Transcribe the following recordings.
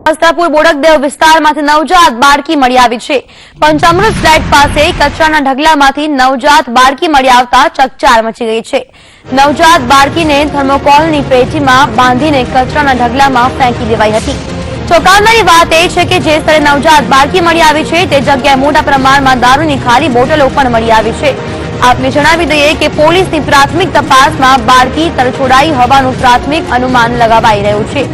વસ્ત્રાપુર બોડકદેવ વિસ્તારમાંથી નવજાત બાળકી મળી આવી છે। પંચામૃત ફ્લેટ પાસે કચરાના ઢગલામાંથી નવજાત બાળકી મળી આવતા ચકચાર મચી ગઈ છે। નવજાત બાળકીને થર્મોકોલની પેટીમાં બાંધીને કચરાના ઢગલામાં ફેંકી દેવાઈ હતી। ચોંકાવનારી વાત એ છે કે જે સ્થળે નવજાત બાળકી મળી આવી છે તે જગ્યાએ મોટા પ્રમાણમાં દારૂની ખાલી બોટલો પણ મળી આવી છે। આપને જણાવી દઈએ કે પોલીસની પ્રાથમિક તપાસમાં બાળકી તરછોડાઈ હોવાનું પ્રાથમિક અનુમાન લગાવાઈ રહ્યું છે।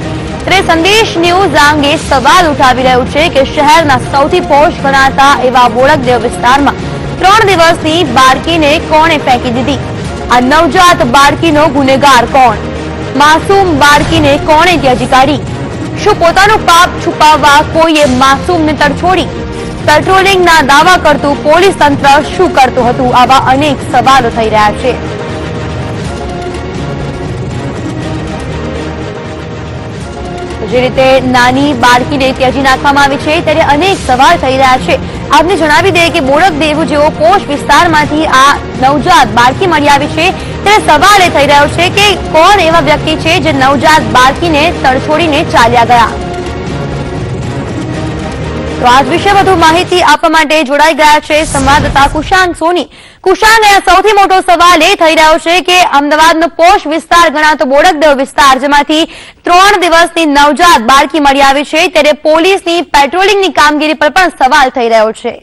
ત્યારે સંદેશ ન્યૂઝ આ અંગે સવાલ ઉઠાવી રહ્યું છે કે શહેરના સૌથી પોશ ગણાતા એવા બોડકદેવ વિસ્તારમાં 3 દિવસની બાળકીને કોણે ફેંકી દીધી? આ નવજાત બાળકીનો ગુનેગાર કોણ? માસૂમ બાળકીને કોણે ત્યજી કાઢી? શું પોતાનું પાપ છુપાવવા કોઈએ માસૂમને તરછોડી? પેટ્રોલિંગના દાવા કરતું પોલીસ તંત્ર શું કરતું હતું? આવા અનેક સવાલો થઈ રહ્યા છે। જે રીતે નાની બાળકીને ત્યજી નાખવામાં આવી છે ત્યારે અનેક સવાલ થઈ રહ્યા છે। આપને જણાવી દઈએ કે બોડકદેવ જેવો પોશ વિસ્તારમાંથી આ નવજાત બાળકી મળી આવી છે ત્યારે સવાલ એ થઈ રહ્યો છે કે કોણ એવા વ્યક્તિ છે જે નવજાત બાળકીને તરછોડીને ચાલ્યા ગયા? તો આજ વિશે વધુ માહિતી આપવા માટે જોડાઈ ગયા છે સંવાદદાતા કુશાંગ સોની। કુશાંગ, સૌથી મોટો સવાલ એ થઈ રહ્યો છે કે અમદાવાદનો પોશ વિસ્તાર ગણાતો બોડકદેવ વિસ્તાર જેમાંથી 3 દિવસની નવજાત બાળકી મળી આવી છે ત્યારે પોલીસની પેટ્રોલિંગની કામગીરી પર પણ સવાલ થઈ રહ્યો છે।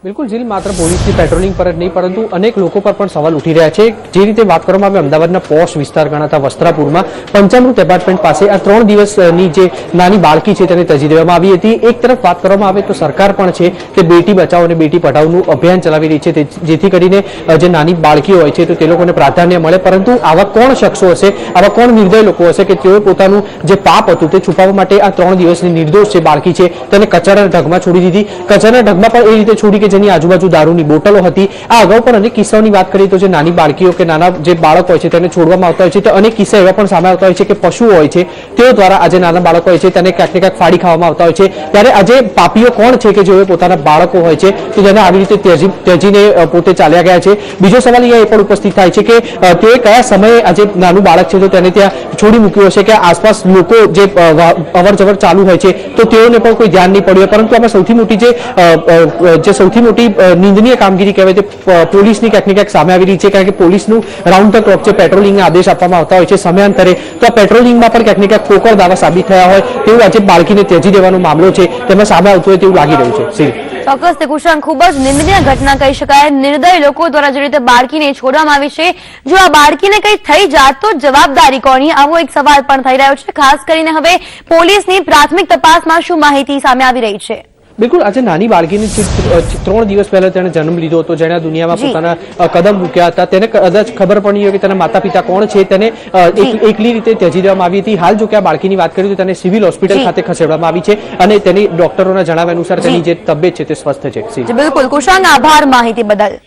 બિલકુલ જીલ, માત્ર પોલીસની પેટ્રોલિંગ પર જ નહીં પરંતુ અનેક લોકો પર પણ સવાલ ઉઠી રહ્યા છે। જે રીતે વાત કરવામાં આવે અમદાવાદના પોશ વિસ્તાર ગણાતા વસ્ત્રાપુરમાં પંચામૃત એપાર્ટમેન્ટ પાસે આ 3 દિવસની જે નાની બાળકી છે તેને ત્યજી દેવામાં આવી હતી। એક તરફ વાત કરવામાં આવે તો સરકાર પણ છે તે બેટી બચાવો અને બેટી પઢાઓનું અભિયાન ચલાવી રહી છે જેથી કરીને જે નાની બાળકીઓ હોય છે તો તે લોકોને પ્રાધાન્ય મળે। પરંતુ આવા કોણ શખ્સો હશે, આવા કોણ નિર્દય લોકો હશે કે તેઓએ પોતાનું જે પાપ હતું તે છુપાવવા માટે આ 3 દિવસની નિર્દોષ જે બાળકી છે તેને કચરાના ઢગમાં છોડી દીધી। કચરાના ઢગમાં પણ એ રીતે છોડી કે જેની આજુબાજુ દારૂની બોટલો હતી। આ અગાઉ પણ અનેક કિસ્સાઓની વાત કરીએ તો જે નાની બાળકીઓ કે નાના જે બાળક હોય છે તેને છોડવામાં આવતા હોય છે તો અનેક કિસ્સા એવા પણ સામે આવતા હોય છે કે પશુઓ હોય છે તેઓ દ્વારા આજે નાના બાળકો હોય છે તેને ક્યાંક ને ક્યાંક ફાડી ખાવામાં આવતા હોય છે। ત્યારે આજે પાપીઓ કોણ છે કે જેઓ પોતાના બાળકો હોય છે તો તેને આવી રીતે ત્યજીને પોતે ચાલ્યા ગયા છે? બીજો સવાલ અહીંયા એ પણ ઉપસ્થિત થાય છે કે તેઓએ કયા સમયે આજે નાનું બાળક છે તો તેને ત્યાં છોડી મૂક્યું હશે કે આસપાસ લોકો જે અવરજવર ચાલુ હોય છે તો તેઓને પણ કોઈ ધ્યાન નહીં પડ્યું। પરંતુ આમાં સૌથી મોટી સૌથી મોટી નિંદનીય કામગીરી કહેવાય તે પોલીસની ક્યાંક ને ક્યાંક સામે આવી રહી છે। કારણ કે પોલીસનું રાઉન્ડ ધ ક્લોક જે પેટ્રોલિંગના આદેશ આપવામાં આવતા હોય છે સમયાંતરે, તો આ પેટ્રોલિંગમાં પણ ક્યાંક ને ક્યાંક કોકળ દાવા સાબિત થયા હોય તેવું આજે બાળકીને ત્યજી દેવાનો મામલો છે તેમાં સામે આવતો હોય તેવું લાગી રહ્યું છે। ચોક્કસ તે કુશાંગ, ખૂબ જ નિંદનીય ઘટના કહી શકાય। નિર્દય લોકો દ્વારા જે રીતે બાળકીને છોડવામાં આવી છે, જો આ બાળકીને કંઈ થઈ જાત તો જવાબદારી કોની? આવો એક સવાલ પણ થઈ રહ્યો છે। ખાસ કરીને હવે પોલીસની પ્રાથમિક તપાસમાં શું માહિતી સામે આવી રહી છે? બિલકુલ, આજે નાની બાળકીને 3 દિવસ પહેલા તેણે જન્મ લીધો હતો, જેણે દુનિયામાં પોતાના કદમ મૂક્યા હતા, તેને કદાચ ખબર પણ નહીં હોય કે તેના માતા પિતા કોણ છે, તેને એકલી રીતે ત્યજી દેવામાં આવી હતી। હાલ જો કે આ બાળકીની વાત કરીએ તો તેને સિવિલ હોસ્પિટલ ખાતે ખસેડવામાં આવી છે અને તેની ડોક્ટરોના જણાવ્યા અનુસાર તેની જે તબિયત છે તે સ્વસ્થ છે। બિલકુલ કુશાંગ, આભાર માહિતી બદલ।